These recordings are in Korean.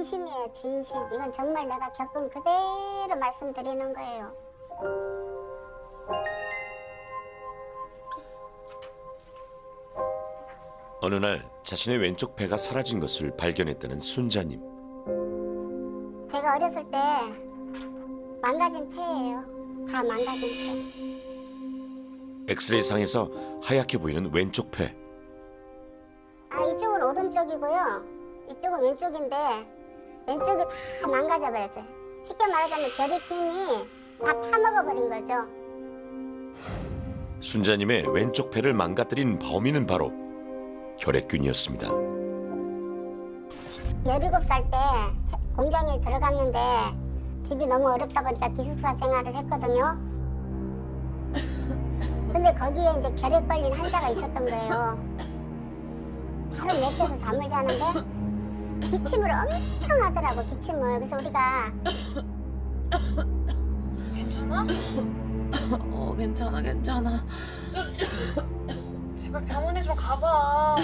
진심이에요, 진심. 이건 정말 내가 겪은 그대로 말씀드리는 거예요. 어느 날 자신의 왼쪽 폐가 사라진 것을 발견했다는 순자님. 제가 어렸을 때 망가진 폐예요. 다 망가진 폐. 엑스레이상에서 하얗게 보이는 왼쪽 폐. 이쪽은 오른쪽이고요. 이쪽은 왼쪽인데 왼쪽이 다 망가져 버렸어요. 쉽게 말하자면 결핵균이 다 파먹어버린 거죠. 순자님의 왼쪽 폐를 망가뜨린 범인은 바로 결핵균이었습니다. 17살 때 공장에 들어갔는데 집이 너무 어렵다 보니까 기숙사 생활을 했거든요. 근데 거기에 이제 결핵 걸린 환자가 있었던 거예요. 하루 몇 개서 잠을 자는데 기침을 엄청 하더라고, 기침을. 그래서 우리가 괜찮아? 괜찮아. 제발 병원에 좀 가봐.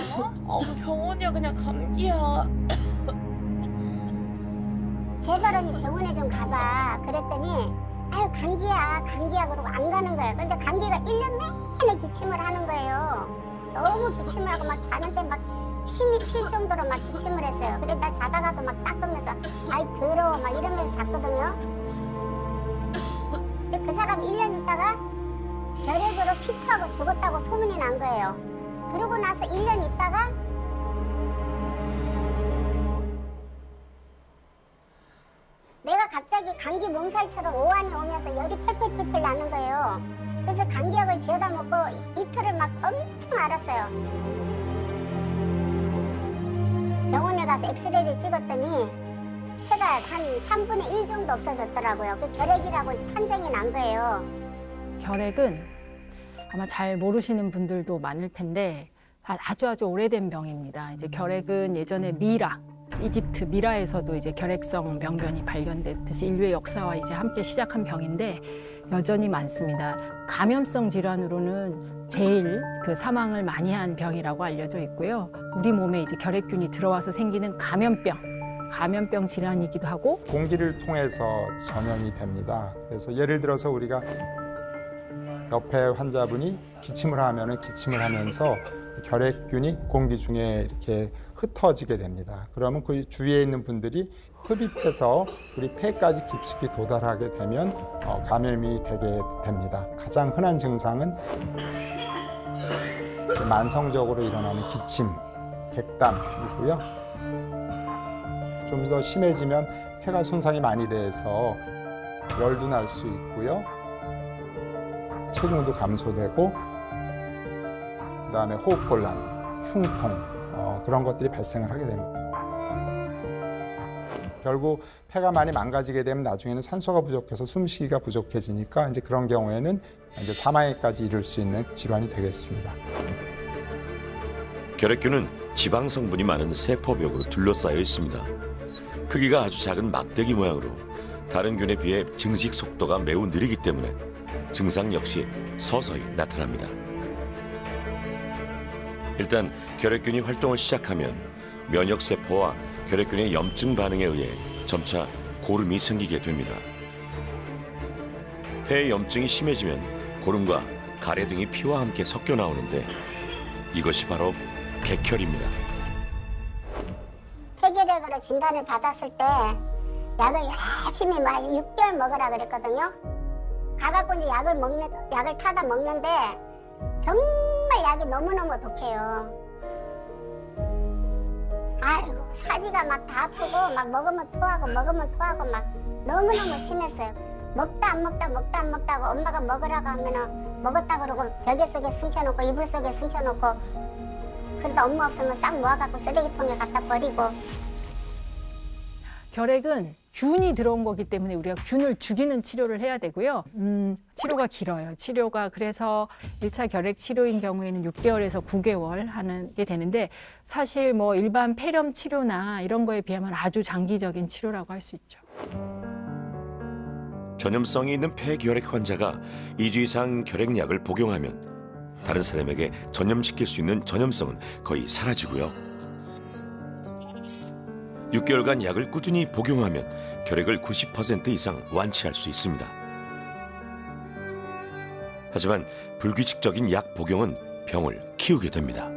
병원이야 그냥 감기야. 제발 언니 병원에 좀 가봐. 그랬더니 아유 감기야 그러고 안 가는 거예요. 근데 감기가 1년 내내 기침을 하는 거예요. 너무 기침을 하고 막 자는데 막 침이 튈 정도로 막 기침을 했어요. 그래 나 자다가도 막 닦으면서 아이 더러워 막 이러면서 잤거든요. 근데 그 사람 1년 있다가 결핵으로 피토하고 죽었다고 소문이 난 거예요. 그러고 나서 1년 있다가 내가 갑자기 감기 몸살처럼 오한이 오면서 열이 펄펄펄펄 나는 거예요. 그래서 감기약을 지어다 먹고 이틀을 막 엄청 앓았어요. 병원에 가서 엑스레이를 찍었더니 폐가 한 3분의 1 정도 없어졌더라고요. 그 결핵이라고 판정이 난 거예요. 결핵은 아마 잘 모르시는 분들도 많을 텐데 아주 오래된 병입니다. 이제 결핵은 예전에 이집트 미라에서도 이제 결핵성 병변이 발견됐듯이 인류의 역사와 이제 함께 시작한 병인데 여전히 많습니다. 감염성 질환으로는 제일 그 사망을 많이 한 병이라고 알려져 있고요. 우리 몸에 이제 결핵균이 들어와서 생기는 감염병 질환이기도 하고 공기를 통해서 전염이 됩니다. 그래서 예를 들어서 우리가 옆에 환자분이 기침을 하면은 기침을 하면서 결핵균이 공기 중에 이렇게 흩어지게 됩니다. 그러면 그 주위에 있는 분들이 흡입해서 우리 폐까지 깊숙이 도달하게 되면 감염이 되게 됩니다. 가장 흔한 증상은 만성적으로 일어나는 기침, 객담이고요. 좀 더 심해지면 폐가 손상이 많이 돼서 열도 날 수 있고요. 체중도 감소되고 그다음에 호흡곤란, 흉통 그런 것들이 발생을 하게 됩니다. 결국 폐가 많이 망가지게 되면 나중에는 산소가 부족해서 숨쉬기가 부족해지니까 이제 그런 경우에는 이제 사망에까지 이를 수 있는 질환이 되겠습니다. 결핵균은 지방 성분이 많은 세포벽으로 둘러싸여 있습니다. 크기가 아주 작은 막대기 모양으로 다른 균에 비해 증식 속도가 매우 느리기 때문에 증상 역시 서서히 나타납니다. 일단 결핵균이 활동을 시작하면 면역세포와 결핵균의 염증 반응에 의해 점차 고름이 생기게 됩니다. 폐의 염증이 심해지면 고름과 가래 등이 피와 함께 섞여 나오는데 이것이 바로 객혈입니다. 폐결핵으로 진단을 받았을 때 약을 열심히 막 6개월 먹으라 그랬거든요. 가갖고 이제 약을 타다 먹는데 정말 약이 너무너무 독해요. 아이고 사지가 막 다 아프고 막 먹으면 토하고 막 너무너무 심했어요. 먹다 안 먹다고 엄마가 먹으라고 하면은 먹었다 그러고 벽에 속에 숨겨놓고 이불 속에 숨겨놓고 그래서 업무 없으면 싹 모아갖고 쓰레기통에 갖다 버리고. 결핵은 균이 들어온 거기 때문에 우리가 균을 죽이는 치료를 해야 되고요. 치료가 길어요. 치료가 그래서 1차 결핵 치료인 경우에는 6개월에서 9개월 하는 게 되는데 사실 뭐 일반 폐렴 치료나 이런 거에 비하면 아주 장기적인 치료라고 할 수 있죠. 전염성이 있는 폐결핵 환자가 2주 이상 결핵약을 복용하면 다른 사람에게 전염시킬 수 있는 전염성은 거의 사라지고요. 6개월간 약을 꾸준히 복용하면 결핵을 90% 이상 완치할 수 있습니다. 하지만 불규칙적인 약 복용은 병을 키우게 됩니다.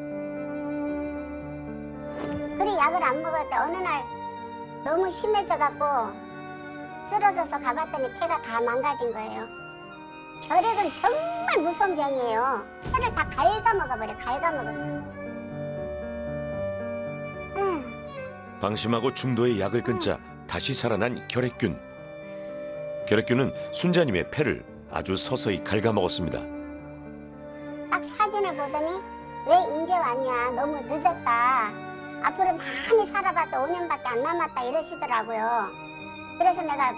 그래 약을 안 먹을 때 어느 날 너무 심해져갖고 쓰러져서 가봤더니 폐가 다 망가진 거예요. 결핵은 정말 무서운 병이에요. 폐를 다 갉아먹어버려, 갉아먹어버려. 방심하고 중도의 약을 끊자 다시 살아난 결핵균. 결핵균은 순자님의 폐를 아주 서서히 갉아먹었습니다. 딱 사진을 보더니 왜 이제 왔냐, 너무 늦었다. 앞으로 많이 살아봤자 5년밖에 안 남았다 이러시더라고요. 그래서 내가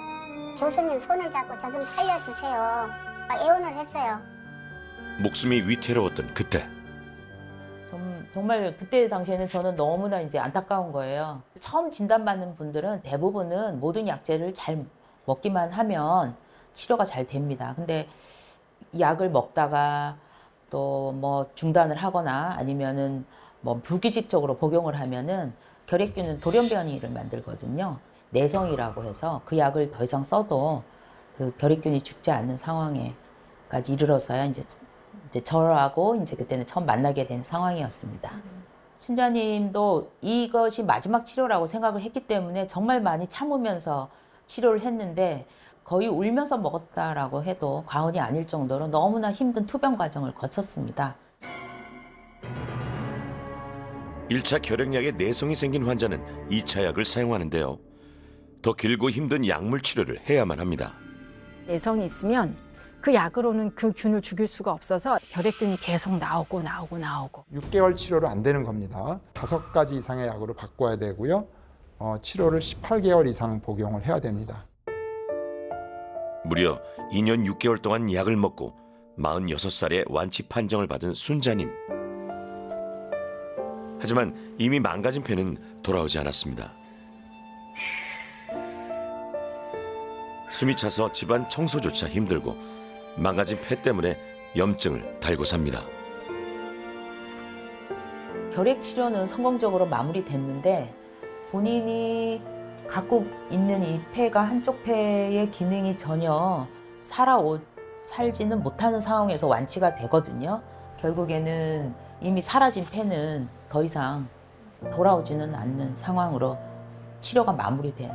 교수님 손을 잡고 저 좀 살려주세요. 막 애원을 했어요. 목숨이 위태로웠던 그때 정말 그때 당시에는 저는 너무나 이제 안타까운 거예요. 처음 진단받는 분들은 대부분은 모든 약제를 잘 먹기만 하면 치료가 잘 됩니다. 근데 약을 먹다가 또 뭐 중단을 하거나 아니면은 뭐 불규칙적으로 복용을 하면은 결핵균은 돌연변이를 만들거든요. 내성이라고 해서 그 약을 더 이상 써도 그 결핵균이 죽지 않는 상황에까지 이르러서야 이제 저하고 이제 그때는 처음 만나게 된 상황이었습니다. 순자님도 이것이 마지막 치료라고 생각을 했기 때문에 정말 많이 참으면서 치료를 했는데 거의 울면서 먹었다라고 해도 과언이 아닐 정도로 너무나 힘든 투병 과정을 거쳤습니다. 1차 결핵약에 내성이 생긴 환자는 2차 약을 사용하는데요. 더 길고 힘든 약물 치료를 해야만 합니다. 내성이 있으면 그 약으로는 그 균을 죽일 수가 없어서 결핵균이 계속 나오고. 6개월 치료로 안 되는 겁니다. 5가지 이상의 약으로 바꿔야 되고요. 치료를 18개월 이상 복용을 해야 됩니다. 무려 2년 6개월 동안 약을 먹고 46살에 완치 판정을 받은 순자님. 하지만 이미 망가진 폐는 돌아오지 않았습니다. 숨이 차서 집안 청소조차 힘들고 망가진 폐 때문에 염증을 달고 삽니다. 결핵 치료는 성공적으로 마무리됐는데 본인이 갖고 있는 이 폐가 한쪽 폐의 기능이 전혀 살지는 못하는 상황에서 완치가 되거든요. 결국에는 이미 사라진 폐는 더 이상 돌아오지는 않는 상황으로 치료가 마무리된.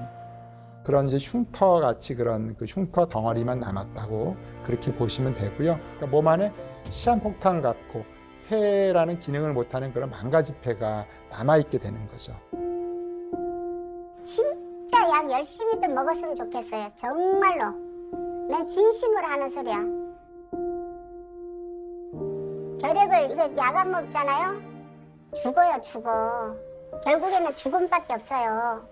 그런 이제 흉터 같이 그런 그 흉터 덩어리만 남았다고 그렇게 보시면 되고요. 그러니까 몸 안에 시한폭탄 같고 폐라는 기능을 못하는 그런 망가진 폐가 남아있게 되는 거죠. 진짜 약 열심히들 먹었으면 좋겠어요. 정말로. 난 진심으로 하는 소리야. 결핵을 이거 약 안 먹잖아요. 죽어요, 죽어. 결국에는 죽음밖에 없어요.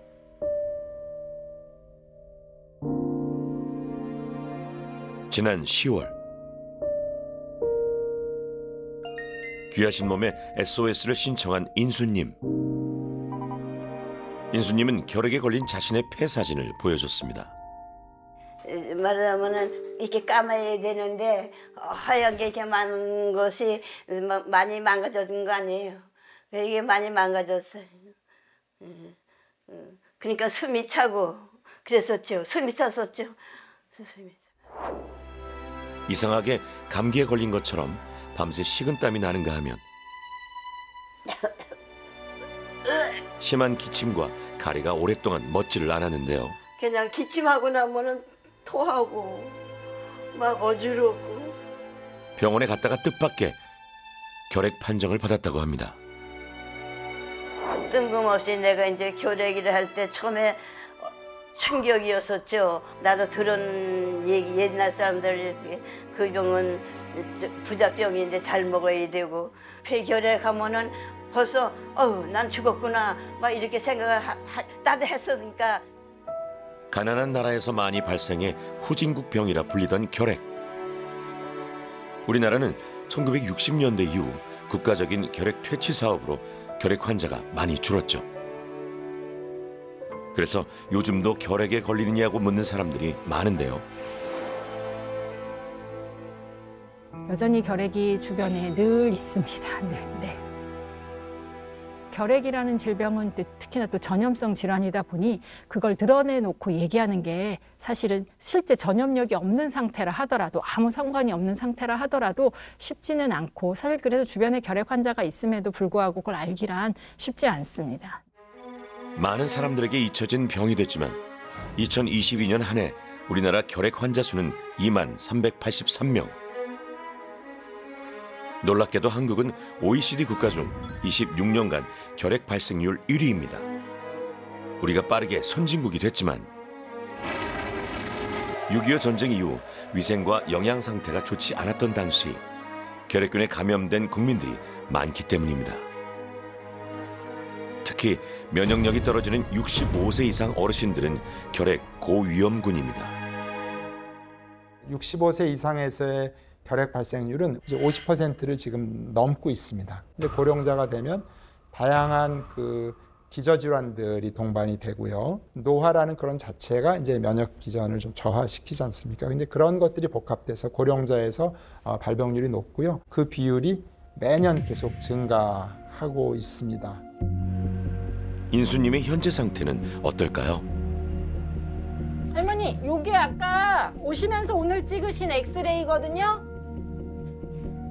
지난 10월 귀하신 몸에 SOS를 신청한 인수님. 인수님은 결핵에 걸린 자신의 폐 사진을 보여줬습니다. 말하자면은 이렇게 감아야 되는데 하얀 게 이렇게 많은 것이 많이 망가진 거 아니에요. 이게 많이 망가졌어요. 그러니까 숨이 차고 그랬었죠. 숨이 찼었죠. 이상하게 감기에 걸린 것처럼 밤새 식은땀이 나는가 하면 심한 기침과 가래가 오랫동안 멎지를 않았는데요. 그냥 기침하고 나면은 토하고 막 어지럽고. 병원에 갔다가 뜻밖의 결핵 판정을 받았다고 합니다. 뜬금없이 내가 이제 결핵이를 할 때 처음에 충격이었었죠. 나도 들은 얘기, 옛날 사람들 그 병은 부자병인데 잘 먹어야 되고 폐결핵 하면은 벌써 난 죽었구나 막 이렇게 생각을 나도 했으니까. 가난한 나라에서 많이 발생해 후진국병이라 불리던 결핵. 우리나라는 1960년대 이후 국가적인 결핵 퇴치 사업으로 결핵 환자가 많이 줄었죠. 그래서 요즘도 결핵에 걸리느냐고 묻는 사람들이 많은데요. 여전히 결핵이 주변에 늘 있습니다. 늘. 네. 결핵이라는 질병은 특히나 또 전염성 질환이다 보니 그걸 드러내놓고 얘기하는 게 사실은 실제 전염력이 없는 상태라 하더라도 아무 상관이 없는 상태라 하더라도 쉽지는 않고 사실 그래서 주변에 결핵 환자가 있음에도 불구하고 그걸 알기란 쉽지 않습니다. 많은 사람들에게 잊혀진 병이 됐지만 2022년 한 해 우리나라 결핵 환자 수는 2만 383명. 놀랍게도 한국은 OECD 국가 중 26년간 결핵 발생률 1위입니다. 우리가 빠르게 선진국이 됐지만 6.25 전쟁 이후 위생과 영양 상태가 좋지 않았던 당시 결핵균에 감염된 국민들이 많기 때문입니다. 특히 면역력이 떨어지는 65세 이상 어르신들은 결핵 고위험군입니다. 65세 이상에서의 결핵 발생률은 이제 50%를 지금 넘고 있습니다. 근데 고령자가 되면 다양한 그 기저질환들이 동반이 되고요. 노화라는 그런 자체가 이제 면역 기전을 좀 저하시키지 않습니까? 근데 그런 것들이 복합돼서 고령자에서 발병률이 높고요. 그 비율이 매년 계속 증가하고 있습니다. 인수님의 현재 상태는 어떨까요? 할머니, 요게 아까 오시면서 오늘 찍으신 엑스레이거든요.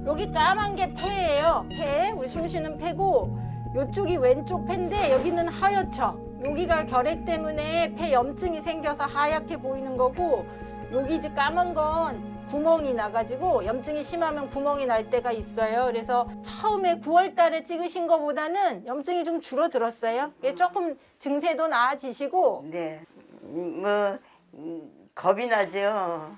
여기 까만 게 폐예요. 폐, 우리 숨 쉬는 폐고 요쪽이 왼쪽 폐인데 여기는 하얗죠. 여기가 결핵 때문에 폐 염증이 생겨서 하얗게 보이는 거고 여기 이제 까만 건 구멍이 나가지고 염증이 심하면 구멍이 날 때가 있어요. 그래서 처음에 9월 달에 찍으신 거보다는 염증이 좀 줄어들었어요. 조금 증세도 나아지시고. 네, 겁이 나죠.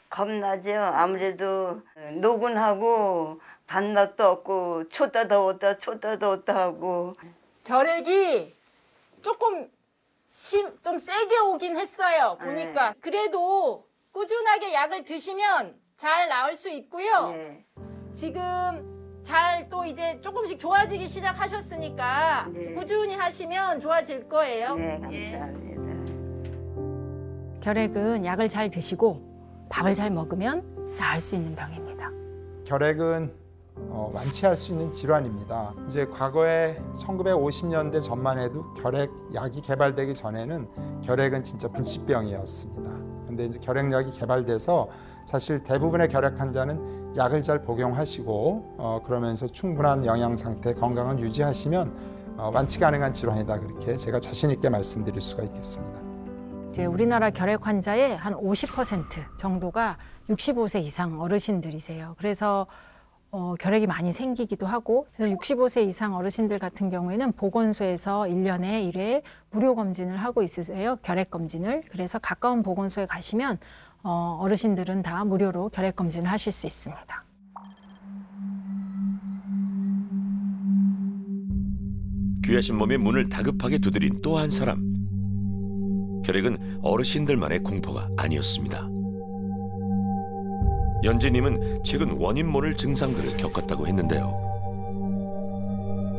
겁나죠. 아무래도 노곤하고 밤낮도 없고 춥다 더웠다 춥다 더웠다 하고. 결핵이 조금 좀 세게 오긴 했어요. 보니까. 네. 그래도 꾸준하게 약을 드시면 잘 나을 수 있고요. 네. 지금 잘 또 이제 조금씩 좋아지기 시작하셨으니까 네. 꾸준히 하시면 좋아질 거예요. 네, 감사합니다. 결핵은 약을 잘 드시고 밥을 잘 먹으면 나을 수 있는 병입니다. 결핵은 완치할 수 있는 질환입니다. 이제 과거에 1950년대 전만 해도 결핵 약이 개발되기 전에는 결핵은 진짜 불치병이었습니다. 근데 이제 결핵약이 개발돼서 사실 대부분의 결핵 환자는 약을 잘 복용하시고 그러면서 충분한 영양 상태, 건강을 유지하시면 완치 가능한 질환이다, 그렇게 제가 자신 있게 말씀드릴 수가 있겠습니다. 이제 우리나라 결핵 환자의 한 50% 정도가 65세 이상 어르신들이세요. 그래서 결핵이 많이 생기기도 하고, 그래서 65세 이상 어르신들 같은 경우에는 보건소에서 1년에 1회 무료 검진을 하고 있으세요. 결핵 검진을. 그래서 가까운 보건소에 가시면 어르신들은 다 무료로 결핵 검진을 하실 수 있습니다. 귀하신 몸의 문을 다급하게 두드린 또 한 사람. 결핵은 어르신들만의 공포가 아니었습니다. 연재님은 최근 원인 모를 증상들을 겪었다고 했는데요.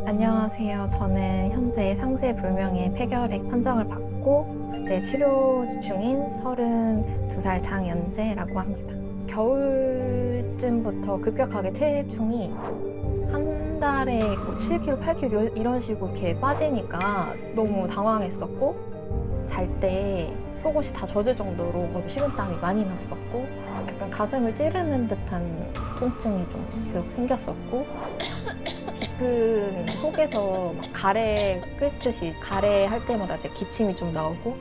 안녕하세요. 저는 현재 상세불명의 폐결핵 판정을 받고 이제 치료 중인 32살 장연재라고 합니다. 겨울쯤부터 급격하게 체중이 한 달에 7kg, 8kg 이런 식으로 이렇게 빠지니까 너무 당황했었고, 잘 때 속옷이 다 젖을 정도로 식은땀이 많이 났었고, 약간 가슴을 찌르는 듯한 통증이 좀 계속 생겼었고, 깊은 속에서 가래 끓듯이 가래할 때마다 이제 기침이 좀 나오고,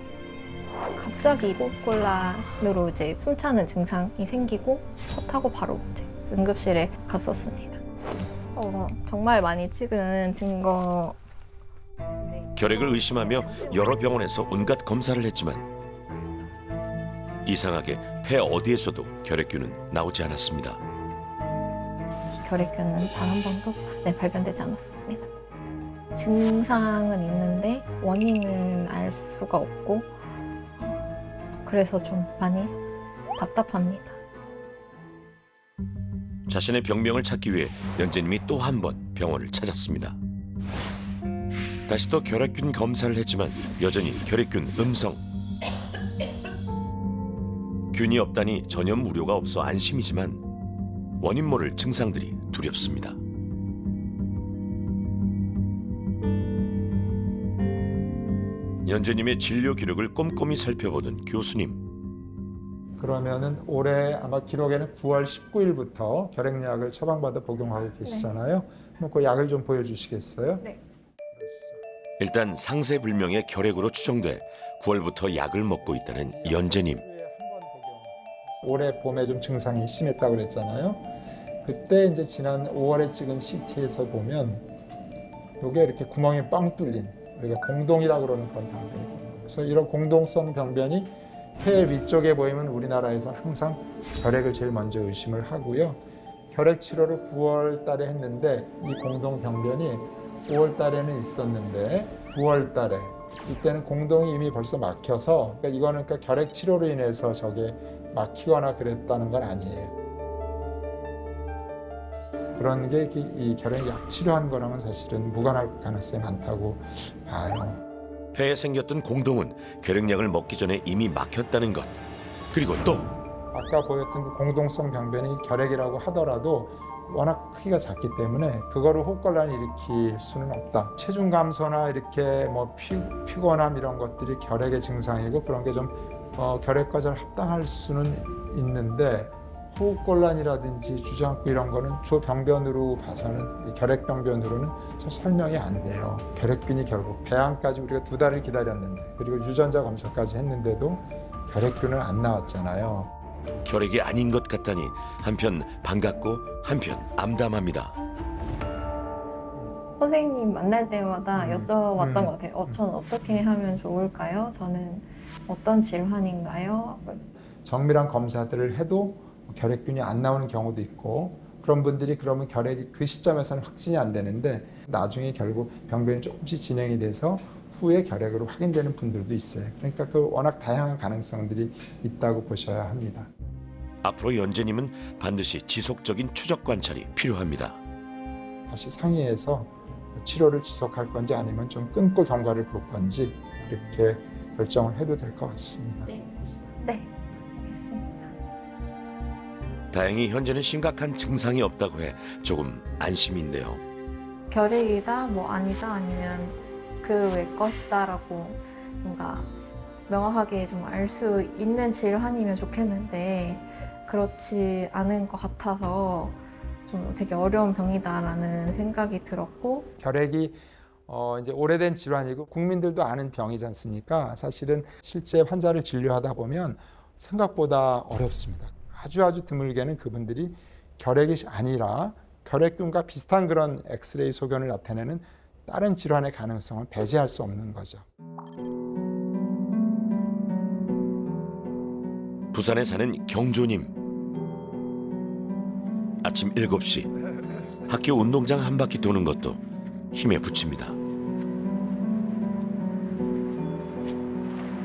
갑자기 꼴꼴란으로 이제 숨차는 증상이 생기고 차 타고 바로 이제 응급실에 갔었습니다. 정말 많이 찍은 증거. 결핵을 의심하며 여러 병원에서 온갖 검사를 했지만 이상하게 폐 어디에서도 결핵균은 나오지 않았습니다. 결핵균은 단 한 번도 발견되지 않았습니다. 증상은 있는데 원인은 알 수가 없고, 그래서 좀 많이 답답합니다. 자신의 병명을 찾기 위해 연재님이 또 한 번 병원을 찾았습니다. 다시 또 결핵균 검사를 했지만 여전히 결핵균 음성. 균이 없다니 전염 우려가 없어 안심이지만 원인 모를 증상들이 두렵습니다. 연재님의 진료 기록을 꼼꼼히 살펴보던 교수님. 그러면은 올해 아마 기록에는 9월 19일부터 결핵약을 처방받아 복용하고 계시잖아요. 그럼 그 약을 좀 보여주시겠어요? 네. 일단 상세불명의 결핵으로 추정돼 9월부터 약을 먹고 있다는 연재님. 올해 봄에 좀 증상이 심했다고 그랬잖아요. 그때 이제 지난 5월에 찍은 CT에서 보면 이게 이렇게 구멍이 뻥 뚫린 우리가 공동이라고 그러는 그런 병변이 보는 거예요. 그래서 이런 공동성 병변이 폐 위쪽에 보이면 우리나라에서는 항상 결핵을 제일 먼저 의심을 하고요. 결핵 치료를 9월 달에 했는데 이 공동 병변이 5월 달에는 있었는데 9월 달에 이때는 공동이 이미 벌써 막혀서 그러니까 이거는 그러니까 결핵 치료로 인해서 저게 막히거나 그랬다는 건 아니에요. 그런 게 이 결핵 약 치료한 거랑은 사실은 무관할 가능성이 많다고 봐요. 폐에 생겼던 공동은 결핵약을 먹기 전에 이미 막혔다는 것. 그리고 또 아까 보였던 그 공동성 병변이 결핵이라고 하더라도 워낙 크기가 작기 때문에 그거를 호흡곤란을 일으킬 수는 없다. 체중 감소나 이렇게 뭐 피곤함 이런 것들이 결핵의 증상이고 그런 게 좀 결핵과 잘 합당할 수는 있는데 호흡곤란이라든지 주저앉고 이런 거는 저 병변으로 봐서는 결핵병변으로는 좀 설명이 안 돼요. 결핵균이 결국 배암까지 우리가 2달을 기다렸는데 그리고 유전자 검사까지 했는데도 결핵균은 안 나왔잖아요. 결핵이 아닌 것 같다니 한편 반갑고 한편 암담합니다. 선생님 만날 때마다 여쭤봤던 것 같아요. 저는 어떻게 하면 좋을까요? 저는 어떤 질환인가요? 정밀한 검사들을 해도 결핵균이 안 나오는 경우도 있고 그런 분들이 그러면 결핵이 그 시점에서는 확진이 안 되는데 나중에 결국 병변이 조금씩 진행이 돼서 후에 결핵으로 확인되는 분들도 있어요. 그러니까 그 워낙 다양한 가능성들이 있다고 보셔야 합니다. 앞으로 연재님은 반드시 지속적인 추적 관찰이 필요합니다. 다시 상의해서 치료를 지속할 건지 아니면 좀 끊고 경과를 볼 건지 이렇게 결정을 해도 될 것 같습니다. 네, 알겠습니다. 다행히 현재는 심각한 증상이 없다고 해 조금 안심인데요. 결핵이다, 뭐 아니다, 아니면 그 외 것이다라고 뭔가 명확하게 좀 알 수 있는 질환이면 좋겠는데 그렇지 않은 것 같아서 좀 되게 어려운 병이다라는 생각이 들었고 결핵이 이제 오래된 질환이고 국민들도 아는 병이지 않습니까? 사실은 실제 환자를 진료하다 보면 생각보다 어렵습니다. 아주 드물게는 그분들이 결핵이 아니라 결핵균과 비슷한 그런 엑스레이 소견을 나타내는 다른 질환의 가능성을 배제할 수 없는 거죠. 부산에 사는 경조님. 아침 7시 학교 운동장 한 바퀴 도는 것도 힘에 부칩니다.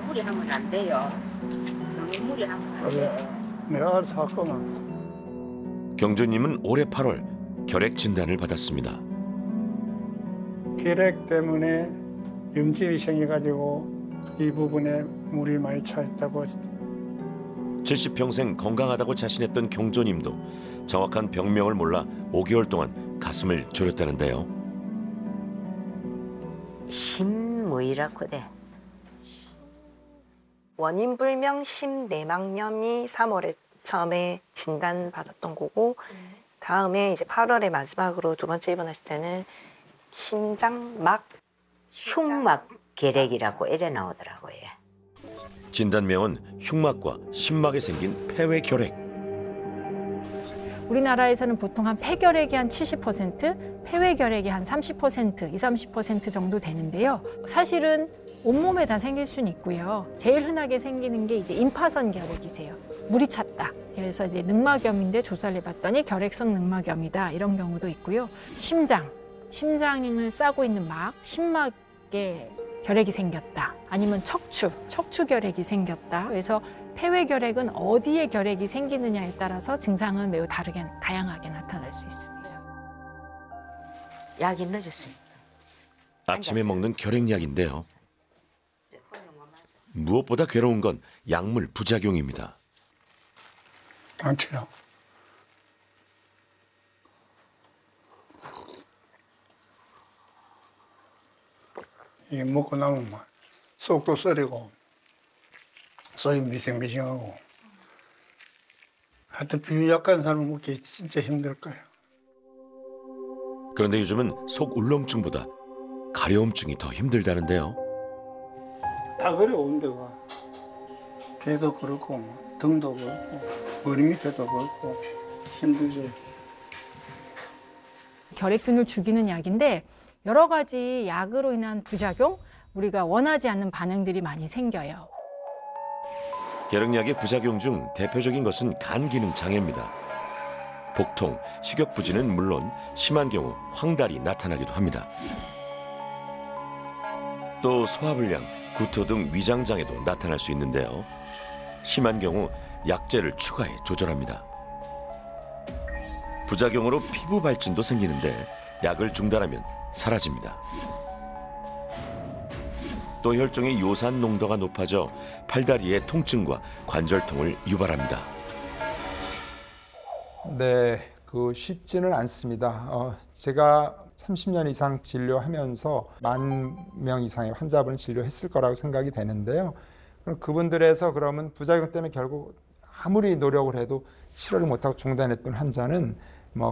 무리하면 안 돼요. 너무 무리하면 안 돼요. 내가 알아서 할 거만. 경조님은 올해 8월 결핵 진단을 받았습니다. 결핵 때문에 염증이 생겨가지고 이 부분에 물이 많이 차 있다고. 70평생 건강하다고 자신했던 경조님도 정확한 병명을 몰라 5개월 동안 가슴을 졸였다는데요. 심무이라고 돼. 원인 불명 심내막염이 3월에 처음에 진단받았던 거고 다음에 이제 8월에 마지막으로 2번째 입원했을 때는 심장막 흉막 결핵이라고 이래 나오더라고요. 진단명은 흉막과 심막에 생긴 폐외 결핵. 우리나라에서는 보통 한 폐결핵이 한 70%, 폐외결핵이 한 30%, 30% 정도 되는데요. 사실은 온몸에 다 생길 수는 있고요. 제일 흔하게 생기는 게 이제 임파선 결핵이세요. 물이 찼다. 그래서 이제 늑막염인데 조사를 해봤더니 결핵성 늑막염이다. 이런 경우도 있고요. 심장을 싸고 있는 막, 심막에 결핵이 생겼다. 아니면 척추 결핵이 생겼다. 그래서 폐외 결핵은 어디에 결핵이 생기느냐에 따라서 증상은 매우 다양하게 나타날 수 있습니다. 약이 늦었어요. 아침에 먹는 결핵약인데요. 무엇보다 괴로운 건 약물 부작용입니다. 당치요. 이게 먹고 나면 막 속도 쓰리고 소리 미싱미싱하고 하여튼 비약한 사람 먹기 진짜 힘들 거예요. 그런데 요즘은 속 울렁증보다 가려움증이 더 힘들다는데요. 다 그래 온 데가 배도 그렇고 등도 그렇고 머리 밑에도 그렇고 힘들지. 결핵균을 죽이는 약인데 여러 가지 약으로 인한 부작용, 우리가 원하지 않는 반응들이 많이 생겨요. 결핵약의 부작용 중 대표적인 것은 간 기능 장애입니다. 복통, 식욕 부진은 물론 심한 경우 황달이 나타나기도 합니다. 또 소화불량, 구토 등 위장 장애도 나타날 수 있는데요. 심한 경우 약제를 추가해 조절합니다. 부작용으로 피부 발진도 생기는데 약을 중단하면 사라집니다. 또 혈중의 요산 농도가 높아져 팔다리의 통증과 관절통을 유발합니다. 네, 쉽지는 않습니다. 제가 30년 이상 진료하면서 10,000명 이상의 환자분을 진료했을 거라고 생각이 되는데요. 그럼 그분들에서 그러면 부작용 때문에 결국 아무리 노력을 해도 치료를 못하고 중단했던 환자는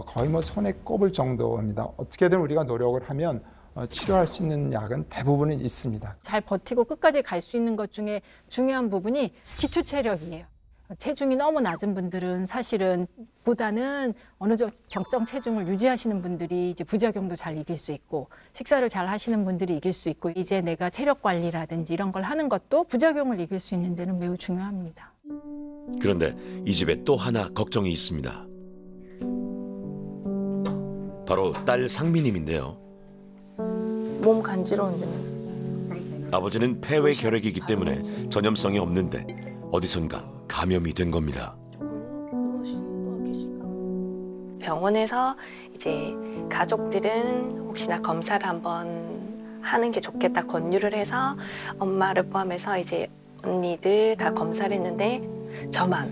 거의 손에 꼽을 정도입니다. 어떻게든 우리가 노력을 하면 치료할 수 있는 약은 대부분은 있습니다. 잘 버티고 끝까지 갈 수 있는 것 중에 중요한 부분이 기초 체력이에요. 체중이 너무 낮은 분들은 사실은 보다는 어느 정도 적정 체중을 유지하시는 분들이 이제 부작용도 잘 이길 수 있고, 식사를 잘 하시는 분들이 이길 수 있고, 이제 내가 체력 관리라든지 이런 걸 하는 것도 부작용을 이길 수 있는 데는 매우 중요합니다. 그런데 이 집에 또 하나 걱정이 있습니다. 바로 딸 상미님인데요. 몸 간지러운 데는 아버지는 폐외 결핵이기 때문에 전염성이 없는데 어디선가 감염이 된 겁니다. 병원에서 이제 가족들은 혹시나 검사를 한번 하는 게 좋겠다 권유를 해서 엄마를 포함해서 이제 언니들 다 검사를 했는데 저만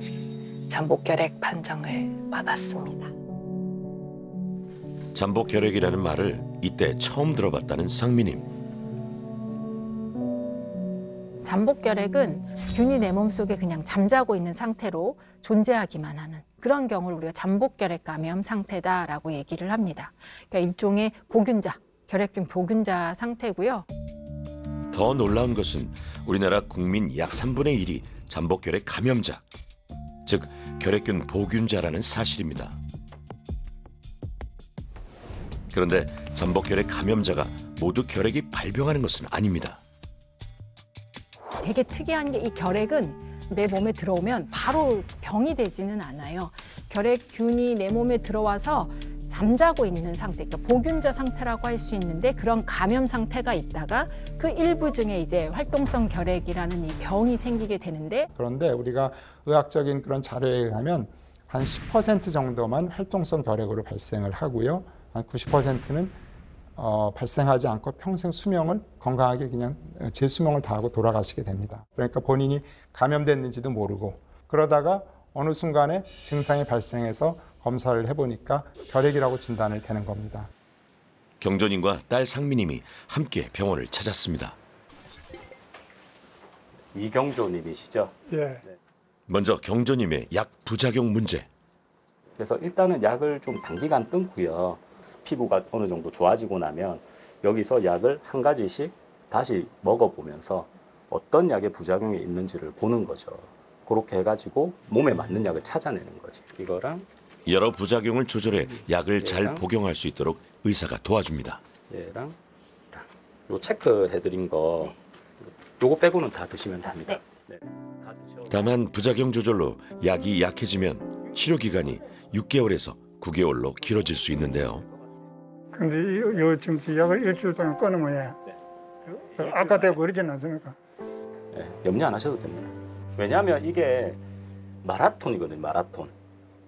잠복결핵 판정을 받았습니다. 잠복결핵이라는 말을 이때 처음 들어봤다는 상미님. 잠복결핵은 균이 내 몸속에 그냥 잠자고 있는 상태로 존재하기만 하는 그런 경우를 우리가 잠복결핵 감염 상태다라고 얘기를 합니다. 그러니까 일종의 보균자, 결핵균 보균자 상태고요. 더 놀라운 것은 우리나라 국민 약 3분의 1이 잠복결핵 감염자, 즉 결핵균 보균자라는 사실입니다. 그런데 잠복결핵 감염자가 모두 결핵이 발병하는 것은 아닙니다. 되게 특이한 게 이 결핵은 내 몸에 들어오면 바로 병이 되지는 않아요. 결핵균이 내 몸에 들어와서 잠자고 있는 상태, 그러니까 보균자 상태라고 할 수 있는데 그런 감염 상태가 있다가 그 일부 중에 이제 활동성 결핵이라는 이 병이 생기게 되는데, 그런데 우리가 의학적인 그런 자료에 의하면 한 10% 정도만 활동성 결핵으로 발생을 하고요. 한 90%는 발생하지 않고 평생 수명을 건강하게 그냥 제 수명을 다하고 돌아가시게 됩니다. 그러니까 본인이 감염됐는지도 모르고 그러다가 어느 순간에 증상이 발생해서 검사를 해보니까 결핵이라고 진단을 되는 겁니다. 경조님과 딸 상미님이 함께 병원을 찾았습니다. 이경조님이시죠? 예. 먼저 경조님의 약 부작용 문제. 그래서 일단은 약을 좀 단기간 끊고요. 피부가 어느 정도 좋아지고 나면 여기서 약을 한 가지씩 다시 먹어보면서 어떤 약의 부작용이 있는지를 보는 거죠. 그렇게 해가지고 몸에 맞는 약을 찾아내는 거지. 이거랑 여러 부작용을 조절해 약을 잘 복용할 수 있도록 의사가 도와줍니다. 얘랑 요 체크해드린 거 요거 빼고는 다 드시면 됩니다. 네. 다 드셔도 다만 부작용 조절로 약이 약해지면 치료 기간이 6개월에서 9개월로 길어질 수 있는데요. 근데 지금 약을 일주일 동안 끊으면 악화되고 그러지는 않습니까? 네, 염려 안 하셔도 됩니다. 왜냐하면 이게 마라톤이거든요.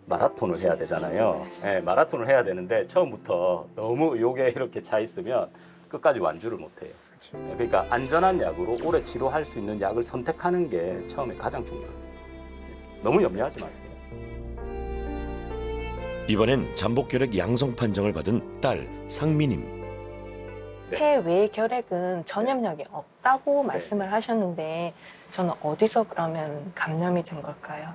마라톤을 해야 되잖아요. 네, 마라톤을 해야 되는데 처음부터 너무 의욕에 이렇게 차 있으면 끝까지 완주를 못해요. 그러니까 안전한 약으로 오래 치료할 수 있는 약을 선택하는 게 처음에 가장 중요합니다. 너무 염려하지 마세요. 이번엔 잠복결핵 양성 판정을 받은 딸 상미님. 폐외 결핵은 전염력이 없다고 말씀을 하셨는데 저는 어디서 그러면 감염이 된 걸까요?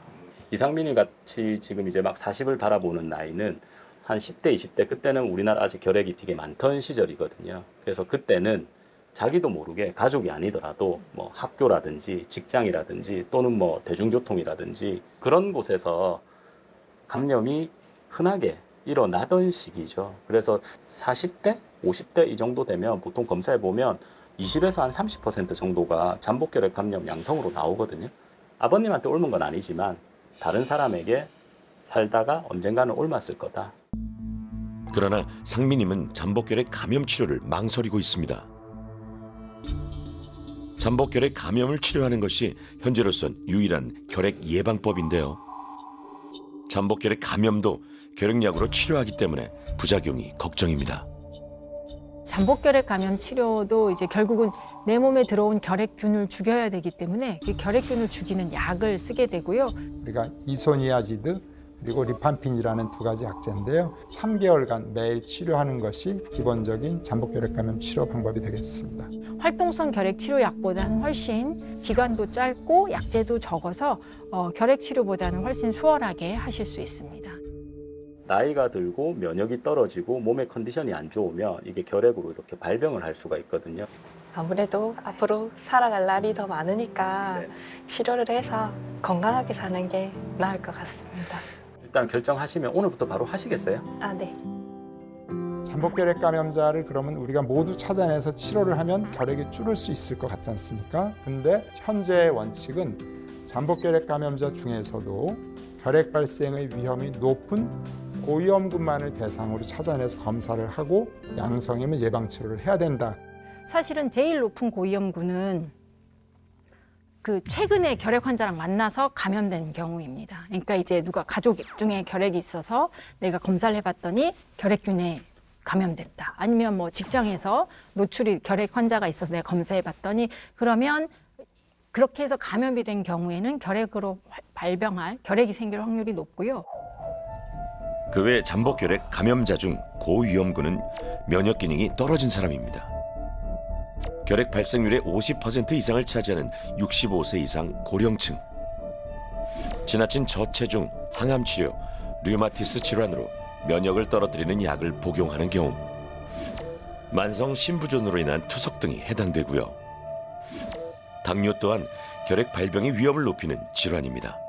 이상민이 같이 지금 이제 막 40을 바라보는 나이는 한 10대, 20대 그때는 우리나라 아직 결핵이 되게 많던 시절이거든요. 그래서 그때는 자기도 모르게 가족이 아니더라도 뭐 학교라든지 직장이라든지 또는 뭐 대중교통이라든지 그런 곳에서 감염이 흔하게 일어나던 시기죠. 그래서 40대, 50대 이 정도 되면 보통 검사해 보면 20에서 한 30% 정도가 잠복결핵 감염 양성으로 나오거든요. 아버님한테 옮은 건 아니지만 다른 사람에게 살다가 언젠가는 옮았을 거다. 그러나 상민님은 잠복결핵 감염 치료를 망설이고 있습니다. 잠복결핵 감염을 치료하는 것이 현재로선 유일한 결핵 예방법인데요. 잠복결핵 감염도 결핵약으로 치료하기 때문에 부작용이 걱정입니다. 잠복결핵 감염 치료도 이제 결국은 내 몸에 들어온 결핵균을 죽여야 되기 때문에 그 결핵균을 죽이는 약을 쓰게 되고요. 우리가 이소니아지드 그리고 리판핀이라는 두 가지 약제인데요. 3개월간 매일 치료하는 것이 기본적인 잠복결핵 감염 치료 방법이 되겠습니다. 활동성 결핵 치료약보다는 훨씬 기간도 짧고 약제도 적어서 결핵 치료보다는 훨씬 수월하게 하실 수 있습니다. 나이가 들고 면역이 떨어지고 몸의 컨디션이 안 좋으면 이게 결핵으로 이렇게 발병을 할 수가 있거든요. 아무래도 앞으로 살아갈 날이 더 많으니까 치료를 해서 건강하게 사는 게 나을 것 같습니다. 일단 결정하시면 오늘부터 바로 하시겠어요? 아, 네. 잠복결핵 감염자를 그러면 우리가 모두 찾아내서 치료를 하면 결핵이 줄을 수 있을 것 같지 않습니까? 근데 현재의 원칙은 잠복결핵 감염자 중에서도 결핵 발생의 위험이 높은 고위험군만을 대상으로 찾아내서 검사를 하고 양성이면 예방치료를 해야 된다. 사실은 제일 높은 고위험군은 그 최근에 결핵 환자랑 만나서 감염된 경우입니다. 그러니까 이제 누가 가족 중에 결핵이 있어서 내가 검사를 해봤더니 결핵균에 감염됐다. 아니면 뭐 직장에서 노출이 결핵 환자가 있어서 내가 검사해봤더니 그러면 그렇게 해서 감염이 된 경우에는 결핵으로 발병할 결핵이 생길 확률이 높고요. 그 외 잠복결핵 감염자 중 고위험군은 면역 기능이 떨어진 사람입니다. 결핵 발생률의 50% 이상을 차지하는 65세 이상 고령층, 지나친 저체중, 항암치료, 류마티스 질환으로 면역을 떨어뜨리는 약을 복용하는 경우, 만성 신부전으로 인한 투석 등이 해당되고요. 당뇨 또한 결핵 발병의 위험을 높이는 질환입니다.